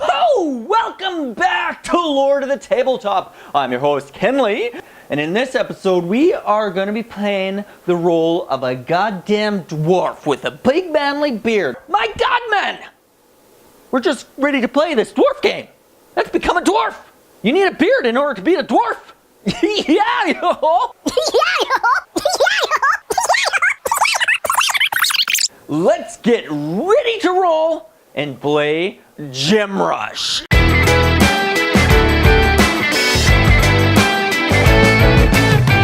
Oh, welcome back to Lord of the Tabletop. I'm your host, Kenley, and in this episode, we are going to be playing the role of a goddamn dwarf with a big manly beard. My god, man! We're just ready to play this dwarf game. Let's become a dwarf. You need a beard in order to be a dwarf. Yeah, yo! Let's get ready to roll and play Gem Rush.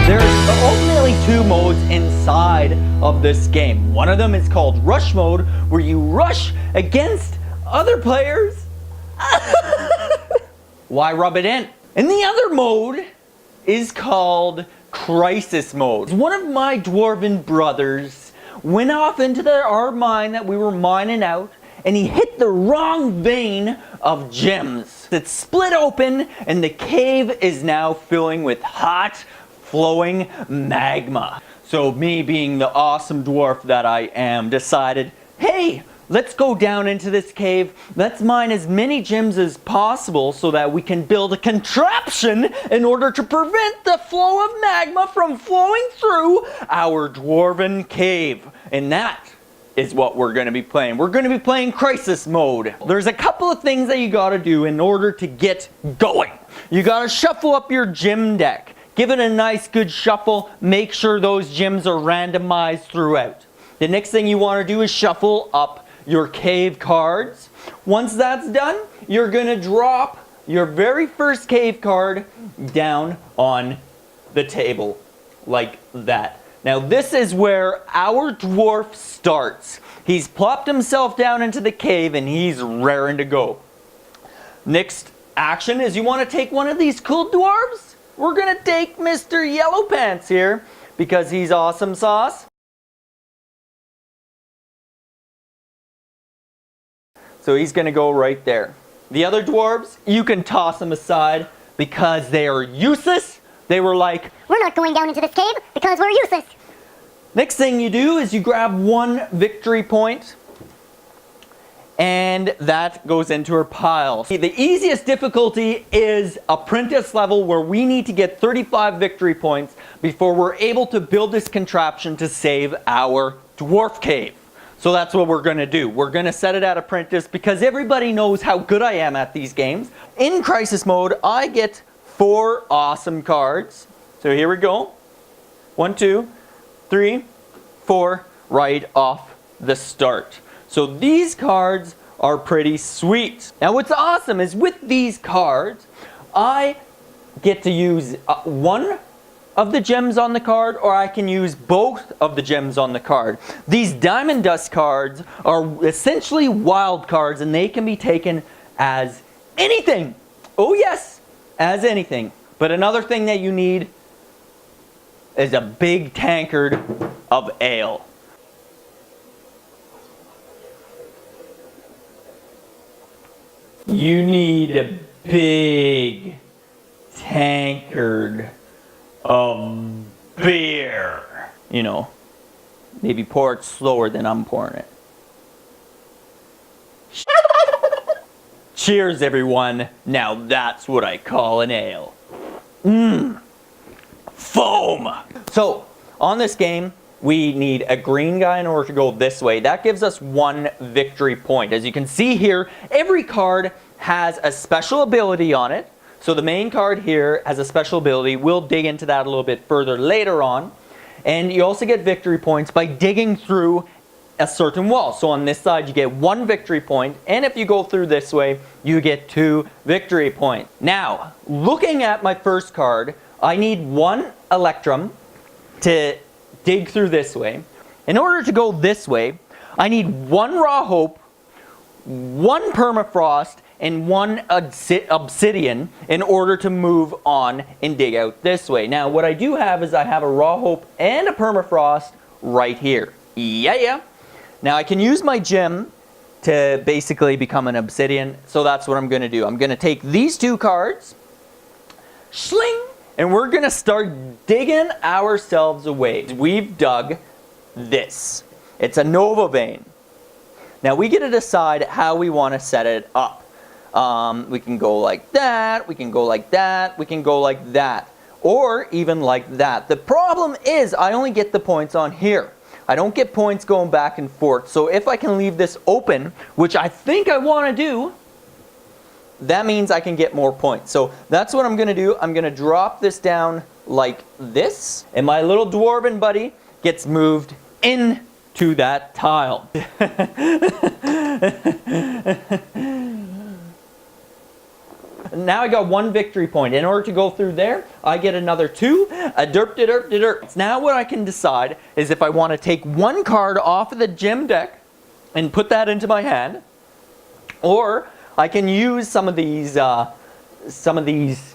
There's ultimately two modes inside of this game. One of them is called Rush Mode, where you rush against other players. Why rub it in? And the other mode is called Crisis Mode. One of my dwarven brothers went off into our mine that we were mining out, and he hit the wrong vein of gems. It split open, and the cave is now filling with hot, flowing magma. So me, being the awesome dwarf that I am, decided, hey, let's go down into this cave. Let's mine as many gems as possible so that we can build a contraption in order to prevent the flow of magma from flowing through our dwarven cave. And that is what we're going to be playing. We're going to be playing Crisis Mode. There's a couple of things that you got to do in order to get going. You got to shuffle up your gem deck. Give it a nice good shuffle. Make sure those gems are randomized throughout. The next thing you want to do is shuffle up your cave cards. Once that's done, you're going to drop your very first cave card down on the table like that. Now this is where our dwarf starts. He's plopped himself down into the cave and he's raring to go. Next action is you want to take one of these cool dwarves. We're going to take Mr. Yellow Pants here because he's awesome sauce. So he's going to go right there. The other dwarves, you can toss them aside because they are useless. They were like, we're not going down into this cave because we're useless. Next thing you do is you grab one victory point and that goes into her pile. The easiest difficulty is apprentice level, where we need to get 35 victory points before we're able to build this contraption to save our dwarf cave. So that's what we're going to do. We're going to set it at apprentice because everybody knows how good I am at these games. In Crisis Mode, I get 4 awesome cards. So here we go. 1, 2, 3, 4, right off the start. So these cards are pretty sweet. Now what's awesome is with these cards, I get to use one of the gems on the card, or I can use both of the gems on the card. These Diamond Dust cards are essentially wild cards, and they can be taken as anything. Oh yes, as anything. But another thing that you need is a big tankard of ale. You need a big tankard of beer. You know, maybe pour it slower than I'm pouring it. Cheers, everyone. Now that's what I call an ale. Foam. So, on this game, we need a green guy in order to go this way. That gives us 1 victory point. As you can see here, every card has a special ability on it. So the main card here has a special ability. We'll dig into that a little bit further later on. And you also get victory points by digging through a certain wall. So on this side you get 1 victory point, and if you go through this way you get 2 victory points. Now, looking at my first card, I need 1 Electrum to dig through this way. In order to go this way, I need 1 Raw Hope, 1 Permafrost, and 1 Obsidian in order to move on and dig out this way. Now what I do have is I have a Raw Hope and a Permafrost right here. Yeah. Now I can use my gem to basically become an Obsidian, so that's what I'm going to do. I'm going to take these 2 cards, sling, and we're going to start digging ourselves away. We've dug this. It's a Nova Vein. Now we get to decide how we want to set it up. We can go like that, we can go like that, we can go like that, or even like that. The problem is I only get the points on here. I don't get points going back and forth. So if I can leave this open, which I think I want to do, that means I can get more points. So that's what I'm going to do. I'm going to drop this down like this, and my little dwarven buddy gets moved into that tile. Now I got 1 victory point. In order to go through there, I get another 2. A derp de derp de derp. Now what I can decide is if I want to take 1 card off of the gym deck and put that into my hand, or I can use some of these abilities,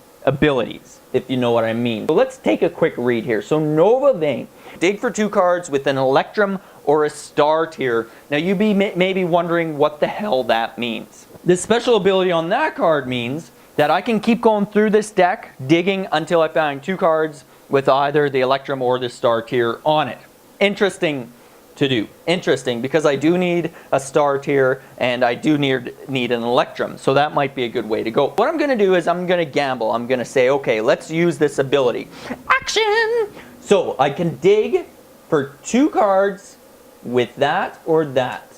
if you know what I mean. So let's take a quick read here. So Nova Vein, dig for 2 cards with an Electrum or a Star Tier. Now you may be wondering what the hell that means. The special ability on that card means that I can keep going through this deck, digging until I find 2 cards with either the Electrum or the Star Tier on it. Interesting to do. Interesting, because I do need a Star Tier and I do need an Electrum, so that might be a good way to go. What I'm going to do is I'm going to gamble. I'm going to say, okay, let's use this ability. Action! So I can dig for 2 cards with that or that.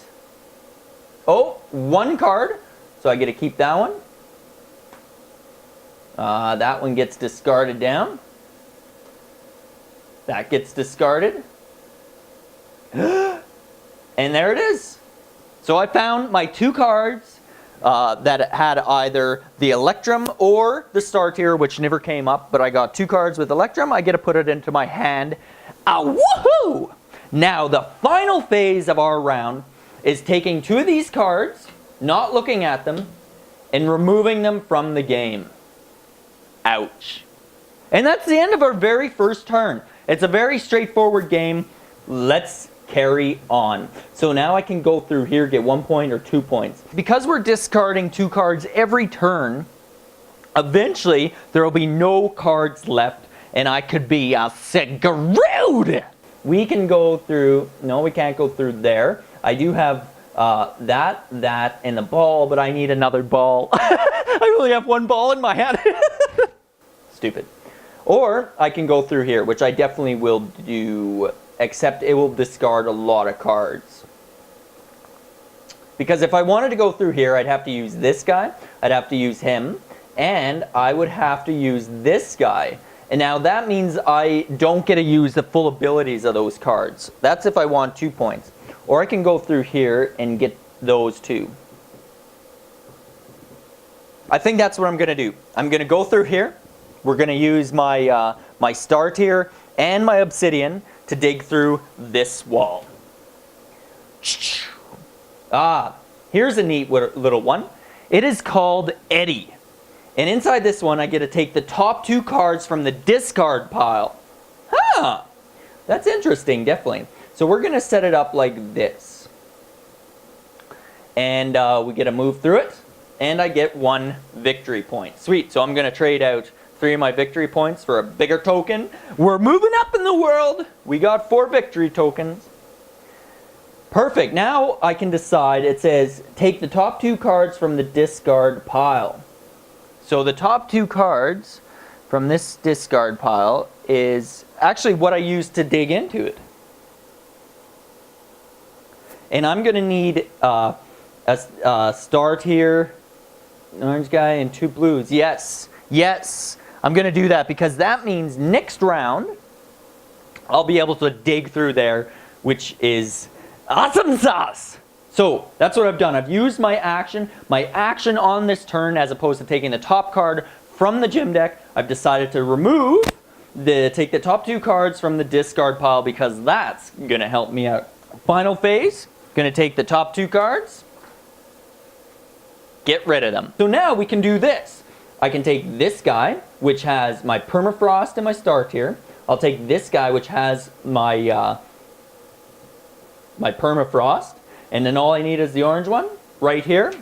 Oh, 1 card, so I get to keep that one. That one gets discarded down. That gets discarded. And there it is. So I found my 2 cards that had either the Electrum or the Star Tier, which never came up, but I got 2 cards with Electrum. I get to put it into my hand. Woohoo! Now, the final phase of our round is taking 2 of these cards, not looking at them, and removing them from the game. Ouch. And that's the end of our very first turn. It's a very straightforward game. Let's carry on. So now I can go through here, get 1 point or 2 points. Because we're discarding 2 cards every turn, eventually there will be no cards left and I could be screwed. We can go through, no, we can't go through there. I do have that, and the ball, but I need another ball. I only have 1 ball in my hand. Stupid. Or I can go through here, which I definitely will do, except it will discard a lot of cards. Because if I wanted to go through here, I'd have to use this guy, I'd have to use him, and I would have to use this guy. And now that means I don't get to use the full abilities of those cards. That's if I want 2 points. Or I can go through here and get those 2. I think that's what I'm going to do. I'm going to go through here. We're going to use my, my Star Tier and my Obsidian to dig through this wall. Here's a neat little one. It is called Eddie. And inside this one, I get to take the top 2 cards from the discard pile. Huh! That's interesting, definitely. So we're going to set it up like this. And we get to move through it. And I get 1 victory point. Sweet. So I'm going to trade out 3 of my victory points for a bigger token. We're moving up in the world. We got 4 victory tokens. Perfect. Now I can decide. It says take the top 2 cards from the discard pile. So the top 2 cards from this discard pile is actually what I used to dig into it. And I'm going to need a Star Tier, an orange guy, and 2 blues. Yes, yes. I'm going to do that because that means next round I'll be able to dig through there, which is awesome sauce. So that's what I've done. I've used my action on this turn as opposed to taking the top card from the gym deck. I've decided to take the top 2 cards from the discard pile because that's going to help me out. Final phase, going to take the top 2 cards, get rid of them. So now we can do this. I can take this guy, which has my Permafrost and my Star Tier. I'll take this guy, which has my my Permafrost. And then all I need is the orange one, right here.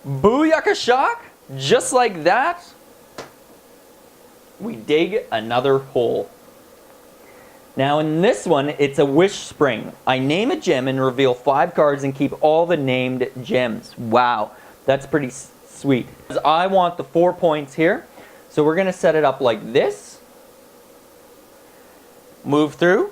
Booyaka shock, just like that. We dig another hole. Now in this one, it's a wish spring. I name a gem and reveal 5 cards and keep all the named gems. Wow, that's pretty sweet. I want the 4 points here. So we're going to set it up like this. Move through.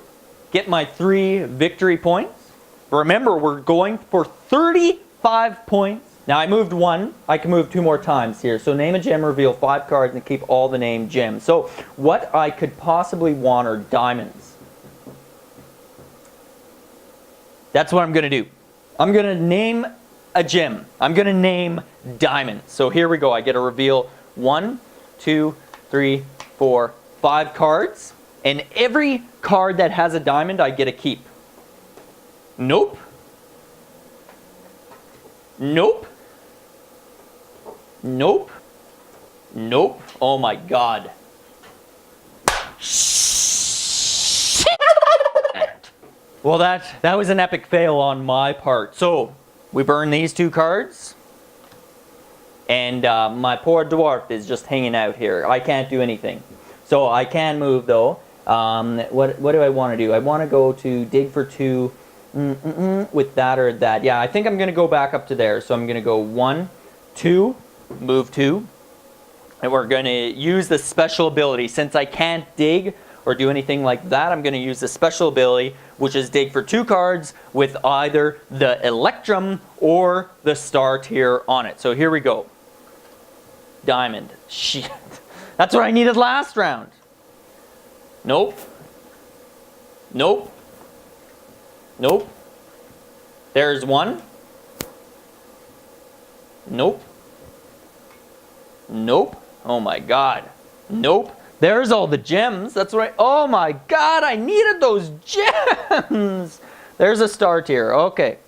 Get my 3 victory points. Remember, we're going for 35 points. Now I moved 1. I can move 2 more times here. So name a gem, reveal 5 cards, and keep all the named gems. So what I could possibly want are diamonds. That's what I'm going to do. I'm going to name a gem. I'm going to name diamond. So here we go. I get to reveal 1, 2, 3, 4, 5 cards. And every card that has a diamond, I get to keep. Nope. Nope. Nope. Nope. Oh my God. Well, that was an epic fail on my part. So, we burn these 2 cards. And my poor dwarf is just hanging out here. I can't do anything. So, I can move though. What do I want to do? I want to go to dig for 2 with that or that. Yeah, I think I'm going to go back up to there. So, I'm going to go 1, 2, move 2. And we're going to use the special ability. Since I can't dig or do anything like that, I'm going to use the special ability, which is dig for 2 cards with either the Electrum or the star tier on it. So here we go. Diamond. Shit. That's what I needed last round. Nope. Nope. Nope. There's 1. Nope. Nope. Oh my God. Nope. There's all the gems. That's right. Oh my God, I needed those gems. There's a star tier. Okay.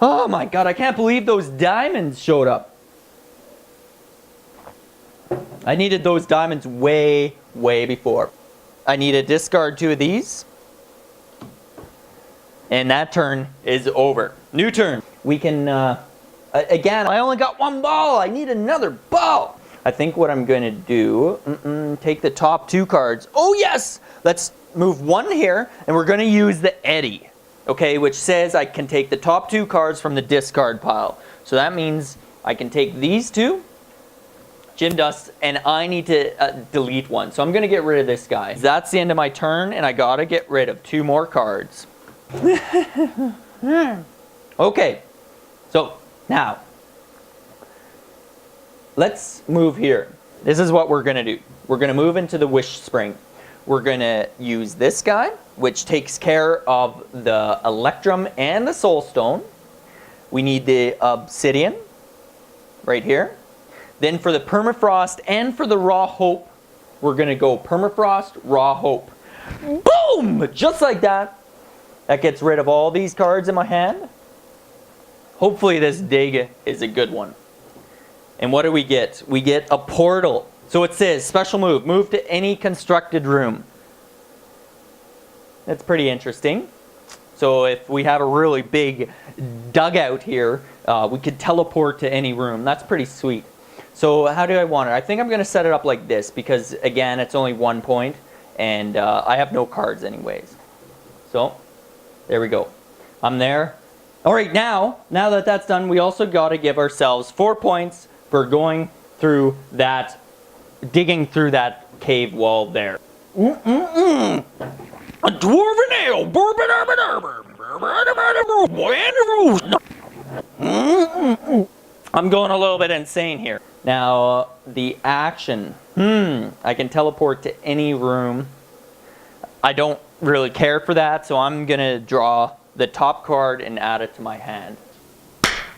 Oh my God, I can't believe those diamonds showed up. I needed those diamonds way before. I need to discard 2 of these. And that turn is over. New turn. We can, again, I only got 1 ball. I need another ball. I think what I'm going to do, take the top 2 cards. Oh yes! Let's move 1 here, and we're going to use the Eddy. Okay, which says I can take the top 2 cards from the discard pile. So that means I can take these 2, Gem Dust, and I need to delete 1. So I'm going to get rid of this guy. That's the end of my turn, and I got to get rid of 2 more cards. Okay, so now, let's move here. This is what we're going to do. We're going to move into the wish spring. We're going to use this guy, which takes care of the Electrum and the Soul Stone. We need the Obsidian right here. Then for the Permafrost and for the Raw Hope, we're going to go Permafrost, Raw Hope. Boom! Just like that. That gets rid of all these cards in my hand. Hopefully this dig is a good one. And what do we get? We get a portal. So it says, special move, move to any constructed room. That's pretty interesting. So if we have a really big dugout here, we could teleport to any room. That's pretty sweet. So how do I want it? I think I'm going to set it up like this because, again, it's only 1 point. And I have no cards anyways. So, there we go. I'm there. All right, now that that's done, we also got to give ourselves 4 points for going through that, digging through that cave wall there. A dwarven ale. I'm going a little bit insane here. Now, the action. I can teleport to any room. I don't really care for that, so I'm going to draw the top card and add it to my hand.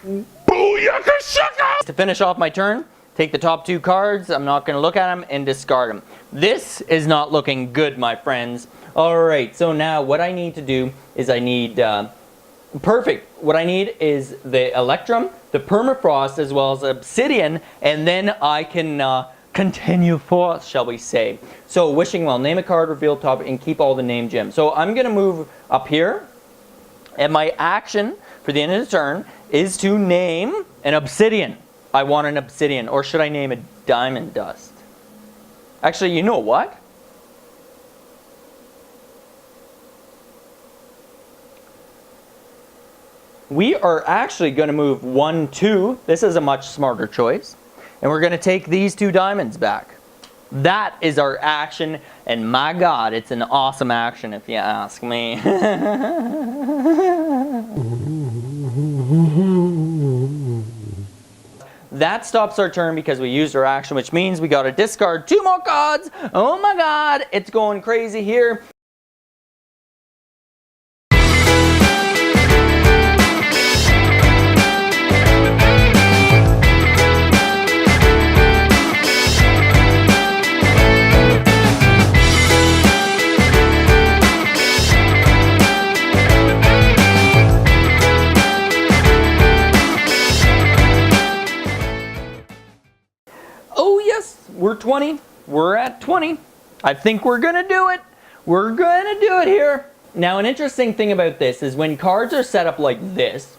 To finish off my turn, take the top 2 cards. I'm not going to look at them and discard them. This is not looking good, my friends. Alright, so now what I need to do is I need... perfect. What I need is the Electrum, the Permafrost, as well as Obsidian, and then I can continue forth, shall we say. So, wishing well, name a card, reveal top, and keep all the named gems. So, I'm going to move up here, and my action for the end of the turn is to name an Obsidian. I want an Obsidian, or should I name a Diamond Dust? Actually, you know what? we are actually going to move 1, 2. This is a much smarter choice. And we're going to take these 2 diamonds back. That is our action, and my God, it's an awesome action if you ask me. That stops our turn because we used our action, which means we got to discard 2 more cards. Oh my God, it's going crazy here. Oh yes, we're 20. We're at 20. I think we're gonna do it. We're gonna do it here. Now, an interesting thing about this is when cards are set up like this,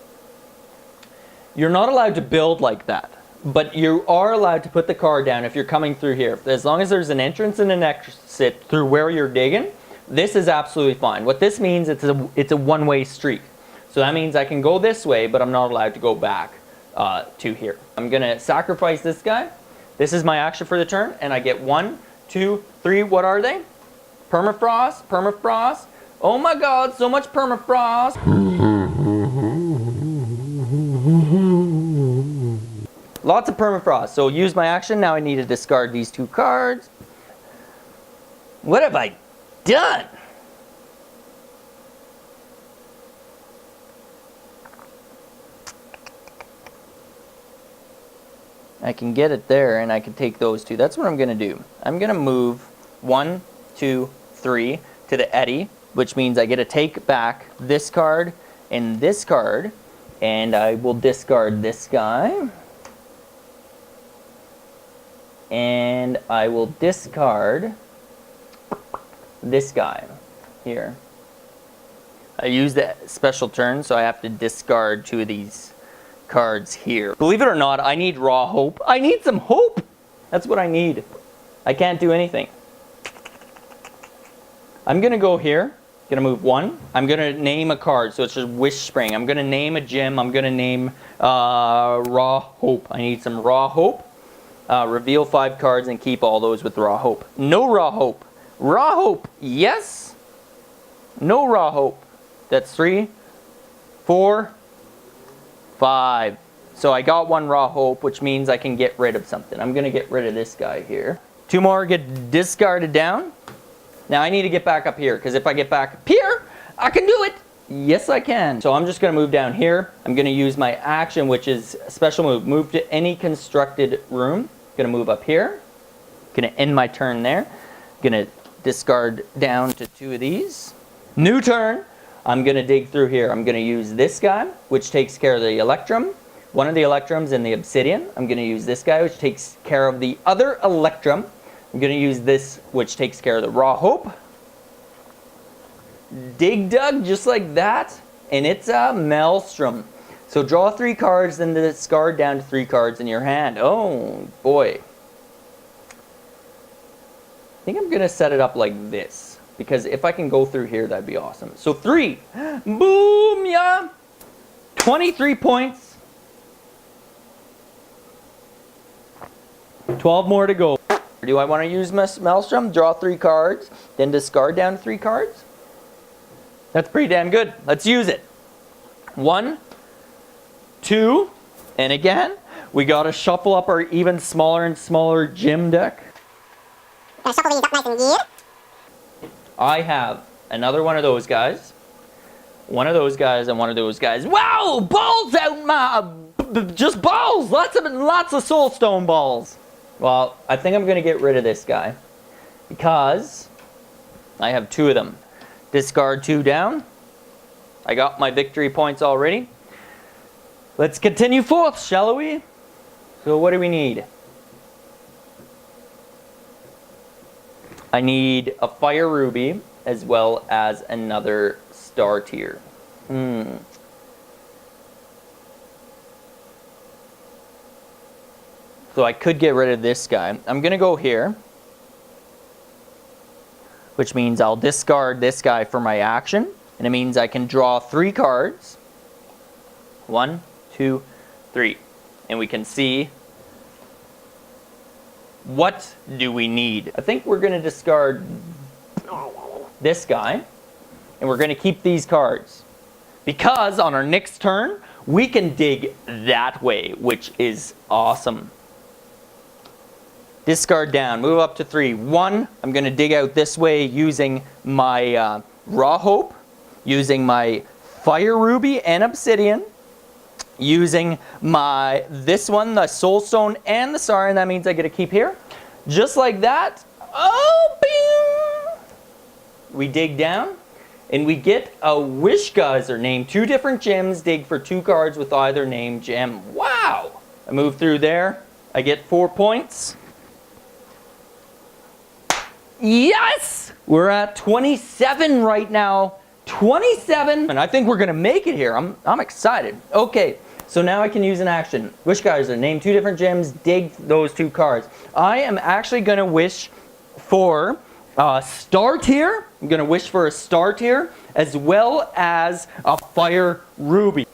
you're not allowed to build like that. But you are allowed to put the card down if you're coming through here. As long as there's an entrance and an exit through where you're digging, this is absolutely fine. What this means, it's a one-way street. So that means I can go this way, but I'm not allowed to go back to here. I'm gonna sacrifice this guy. This is my action for the turn, and I get 1, 2, 3. What are they? Permafrost, permafrost. Oh my God, so much permafrost. Lots of permafrost. So use my action. Now I need to discard these 2 cards. What have I done? I can get it there, and I can take those 2. That's what I'm going to do. I'm going to move 1, 2, 3 to the eddy, which means I get to take back this card and this card, and I will discard this guy. And I will discard this guy here. I use the special turn, so I have to discard 2 of these cards here. Believe it or not, I need raw hope. I need some hope. That's what I need. I can't do anything. I'm gonna go here. Gonna move 1. I'm gonna name a card, so it's just wish spring. I'm gonna name a gem. I'm gonna name raw hope. I need some raw hope. Reveal 5 cards and keep all those with raw hope. No raw hope. Raw hope. Yes. No raw hope. That's 3, 4, 5. So I got 1 raw hope, which means I can get rid of something. I'm going to get rid of this guy here. 2 more get discarded down. Now I need to get back up here, because if I get back up here, I can do it. Yes, I can. So I'm just going to move down here. I'm going to use my action, which is a special move. Move to any constructed room. Going to move up here. Going to end my turn there. Going to discard down to 2 of these. New turn. I'm going to dig through here. I'm going to use this guy, which takes care of the electrum. 1 of the electrums in the obsidian. I'm going to use this guy, which takes care of the other electrum. I'm going to use this, which takes care of the raw hope. Dig dug, just like that. And it's a maelstrom. So draw 3 cards, then discard down to 3 cards in your hand. Oh, boy. I think I'm going to set it up like this. Because if I can go through here, that'd be awesome. So 3. Boom, yeah. 23 points. 12 more to go. Do I want to use my Maelstrom? Draw 3 cards, then discard down to 3 cards? That's pretty damn good. Let's use it. 1, 2, and again, we got to shuffle up our even smaller and smaller gym deck. Gonna shuffle these up nice and good. I have another one of those guys, one of those guys, and one of those guys. Wow! Balls out my... just balls! Lots of soulstone balls. Well, I think I'm going to get rid of this guy because I have 2 of them. Discard 2 down. I got my victory points already. Let's continue forth, shall we? So what do we need? I need a fire ruby as well as another star tier. So I could get rid of this guy. I'm going to go here, which means I'll discard this guy for my action. And it means I can draw 3 cards. 1, 2, 3. And we can see, what do we need? I think we're going to discard this guy, and we're going to keep these cards. Because on our next turn, we can dig that way, which is awesome. Discard down, move up to 3. 1, I'm going to dig out this way using my Raw Hope, using my Fire Ruby and Obsidian, using this one, the Soul Stone and the Siren. That means I get to keep here. Just like that. Oh, bing! We dig down, and we get a Wish Geyser. Name 2 different gems, dig for 2 cards with either named gem. Wow! I move through there. I get 4 points. Yes! We're at 27 right now. 27! And I think we're going to make it here. I'm excited. Okay, so now I can use an action. Wish Geyser. Name 2 different gems, dig those 2 cards. I am actually going to wish for a Star Tier. I'm going to wish for a Star Tier as well as a Fire Ruby.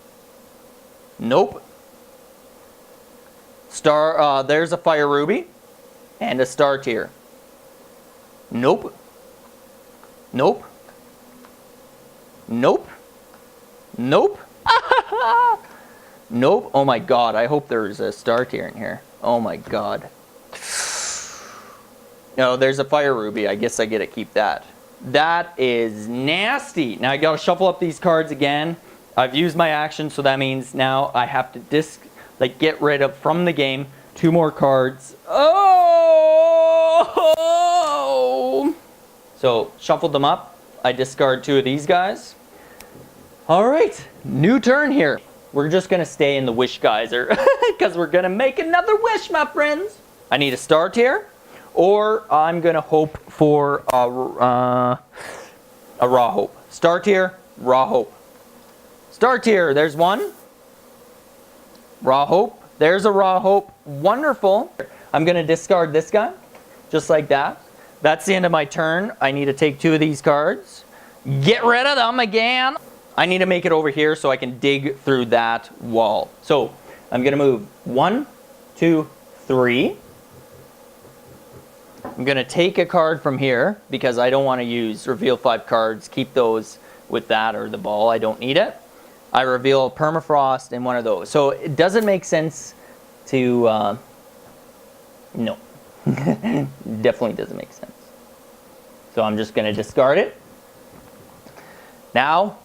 Nope. There's a Fire Ruby and a Star Tier. Nope. Nope. Nope. Nope. Nope. Oh my god, I hope there's a Star Tier in here. Oh my god. No, there's a Fire Ruby. I guess I get to keep that. That is nasty. Now I gotta shuffle up these cards again. I've used my action, so that means now I have to get rid of from the game 2 more cards. Oh! So, shuffled them up. I discard 2 of these guys. Alright, new turn here. We're just going to stay in the Wish Geyser because we're going to make another wish, my friends. I need a Star Tier, or I'm going to hope for a Raw Hope. Star Tier, Raw Hope. Star Tier, there's 1. Raw Hope, there's a Raw Hope. Wonderful. I'm going to discard this guy, just like that. That's the end of my turn. I need to take 2 of these cards. Get rid of them again. I need to make it over here so I can dig through that wall. So I'm going to move 1, 2, 3. I'm going to take a card from here because I don't want to use reveal 5 cards. Keep those with that or the ball. I don't need it. I reveal Permafrost and one of those. So it doesn't make sense to... no. Definitely doesn't make sense. So I'm just going to discard it. Now,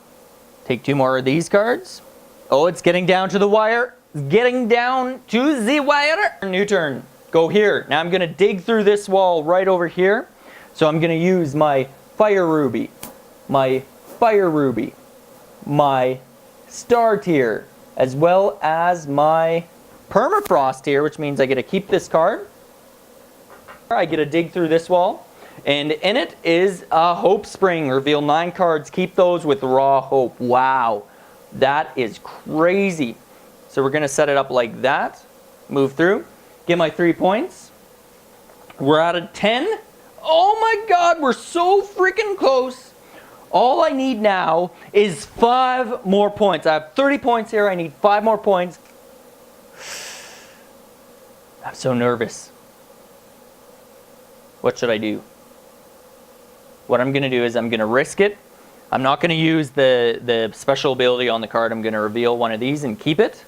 take 2 more of these cards. Oh, it's getting down to the wire. It's getting down to the wire. New turn. Go here. Now I'm going to dig through this wall right over here. So I'm going to use my Fire Ruby, my Fire Ruby, my Star Tier, as well as my Permafrost Tier, which means I get to keep this card. I get to dig through this wall, and in it is a Hope Spring. Reveal 9 cards. Keep those with Raw Hope. Wow, that is crazy. So we're going to set it up like that. Move through. Get my 3 points. We're at a 10. Oh my god, we're so freaking close. All I need now is 5 more points. I have 30 points here. I need 5 more points. I'm so nervous. What should I do? What I'm going to do is I'm going to risk it. I'm not going to use the special ability on the card. I'm going to reveal one of these and keep it.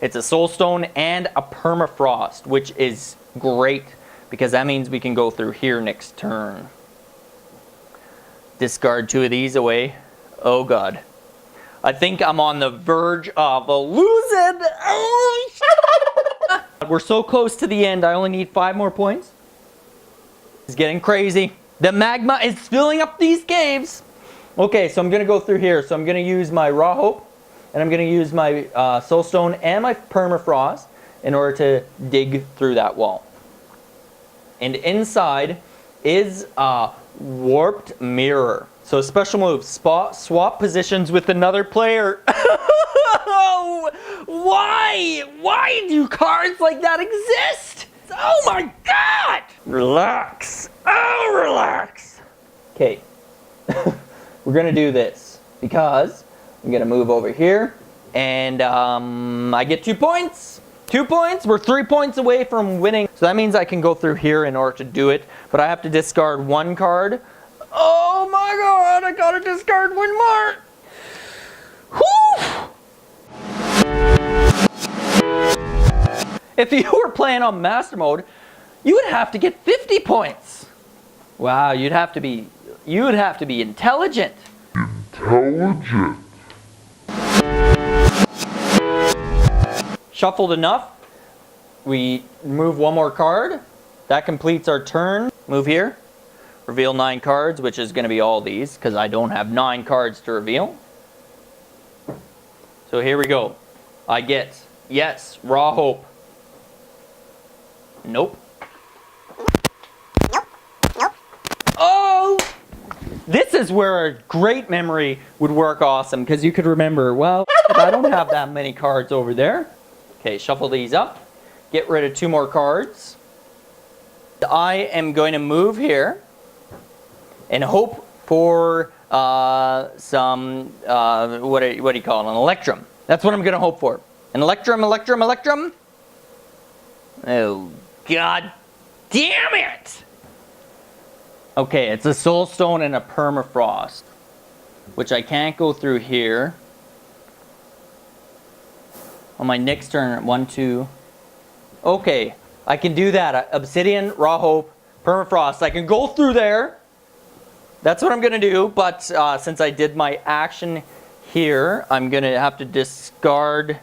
It's a Soul Stone and a Permafrost, which is great because that means we can go through here next turn. Discard 2 of these away. Oh god. I think I'm on the verge of losing. Oh, we're so close to the end. I only need 5 more points. It's getting crazy. The magma is filling up these caves. Okay, so I'm going to go through here. So I'm going to use my Raw Hope, and I'm going to use my Soul Stone and my Permafrost in order to dig through that wall. And inside is a Warped Mirror. So special move, swap positions with another player. Why? Why do cards like that exist? Oh my god! Relax. Oh, relax. Okay. We're going to do this because I'm going to move over here. And I get 2 points. 2 points. We're 3 points away from winning. So that means I can go through here in order to do it. But I have to discard 1 card. Oh my god, I gotta discard 1 more. Whew! If you were playing on Master Mode, you would have to get 50 points. Wow, you would have to be intelligent. Shuffled enough. We move 1 more card. That completes our turn. Move here. Reveal 9 cards, which is going to be all these, because I don't have 9 cards to reveal. So here we go. I get, yes, Raw Hope. Nope. Nope. Oh! This is where a great memory would work awesome, because you could remember, well, I don't have that many cards over there. Okay, shuffle these up. Get rid of 2 more cards. I am going to move here and hope for some, what do you call it, an Electrum. That's what I'm going to hope for. An Electrum. Oh, god damn it! Okay, it's a Soul Stone and a Permafrost, which I can't go through here. On my next turn, 1, 2. Okay, I can do that. Obsidian, Raw Hope, Permafrost. I can go through there. That's what I'm going to do, but since I did my action here, I'm going to have to discard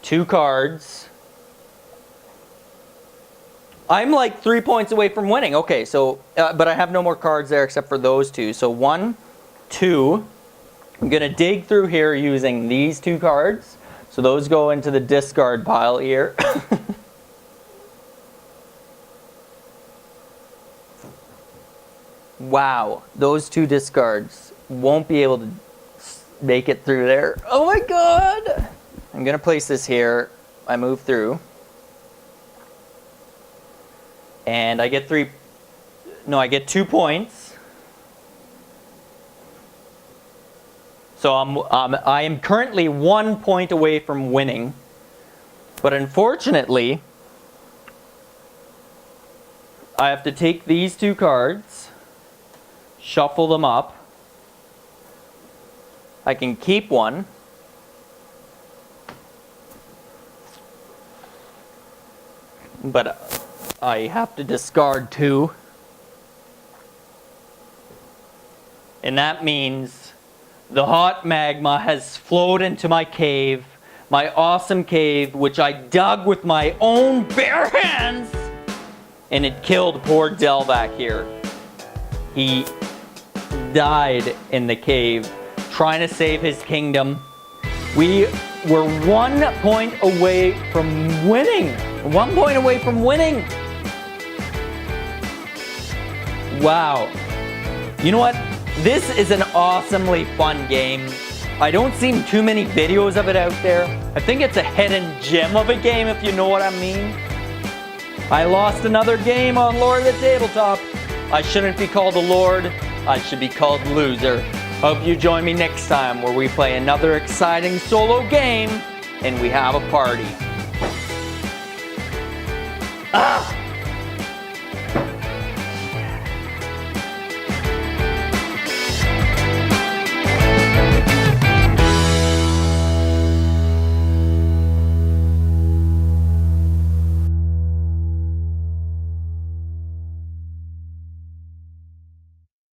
2 cards. I'm like 3 points away from winning. Okay, so, but I have no more cards there except for those 2. So 1, 2. I'm going to dig through here using these 2 cards. So those go into the discard pile here. Wow, those 2 discards won't be able to make it through there. Oh my god! I'm going to place this here. I move through. And I get 2 points. So I am currently 1 point away from winning. But unfortunately, I have to take these 2 cards, shuffle them up. I can keep 1. But I have to discard 2. And that means the hot magma has flowed into my cave, my awesome cave, which I dug with my own bare hands, and it killed poor Del back here. He died in the cave, trying to save his kingdom. We were 1 point away from winning. 1 point away from winning. Wow. You know what? This is an awesomely fun game. I don't see too many videos of it out there. I think it's a hidden gem of a game, if you know what I mean. I lost another game on Lord of the Tabletop. I shouldn't be called a Lord. I should be called loser. Hope you join me next time where we play another exciting solo game and we have a party. Ah!